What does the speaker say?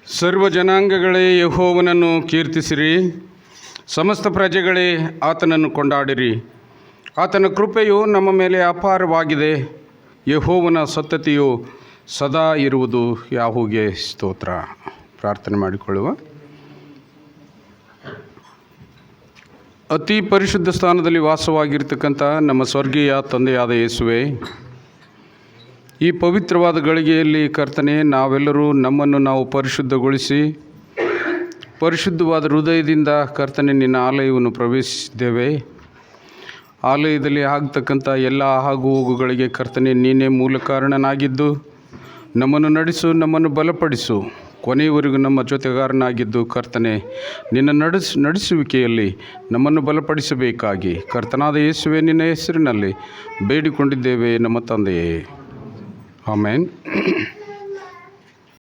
ಸರ್ವ ಜನಾಂಗಗಳೇ ಯೆಹೋವನನ್ನು ಕೀರ್ತಿಸಿರಿ, ಸಮಸ್ತ ಪ್ರಜೆಗಳೇ ಆತನನ್ನು ಕೊಂಡಾಡಿರಿ. ಆತನ ಕೃಪೆಯು ನಮ್ಮ ಮೇಲೆ ಅಪಾರವಾಗಿದೆ, ಯೆಹೋವನ ಸತ್ತತೆಯು ಸದಾ ಇರುವುದು. ಯಾಹುಗೆ ಸ್ತೋತ್ರ. ಪ್ರಾರ್ಥನೆ ಮಾಡಿಕೊಳ್ಳುವ. ಅತಿ ಪರಿಶುದ್ಧ ಸ್ಥಾನದಲ್ಲಿ ವಾಸವಾಗಿರ್ತಕ್ಕಂಥ ನಮ್ಮ ಸ್ವರ್ಗೀಯ ತಂದೆಯಾದ ಯೇಸುವೆ, ಈ ಪವಿತ್ರವಾದ ಗಳಿಗೆಯಲ್ಲಿ ಕರ್ತನೆ, ನಾವೆಲ್ಲರೂ ನಮ್ಮನ್ನು ನಾವು ಪರಿಶುದ್ಧಗೊಳಿಸಿ ಪರಿಶುದ್ಧವಾದ ಹೃದಯದಿಂದ ಕರ್ತನೆ ನಿನ್ನ ಆಲಯವನ್ನು ಪ್ರವೇಶಿಸಿದ್ದೇವೆ. ಆಲಯದಲ್ಲಿ ಆಗ್ತಕ್ಕಂಥ ಎಲ್ಲ ಆಗು ಹೋಗುಗಳಿಗೆ ಕರ್ತನೆ ನೀನೇ ಮೂಲ ಕಾರಣನಾಗಿದ್ದು ನಮ್ಮನ್ನು ನಡೆಸು, ನಮ್ಮನ್ನು ಬಲಪಡಿಸು, ಕೊನೆಯವರೆಗೂ ನಮ್ಮ ಜೊತೆಗಾರನಾಗಿದ್ದು ಕರ್ತನೆ ನಿನ್ನ ನಡೆಸುವಿಕೆಯಲ್ಲಿ ನಮ್ಮನ್ನು ಬಲಪಡಿಸಬೇಕಾಗಿ ಕರ್ತನಾದ ಯೇಸುವೆ ನಿನ್ನ ಹೆಸರಿನಲ್ಲಿ ಬೇಡಿಕೊಂಡಿದ್ದೇವೆ ನಮ್ಮ ತಂದೆಯೇ. ಆಮೇನ್.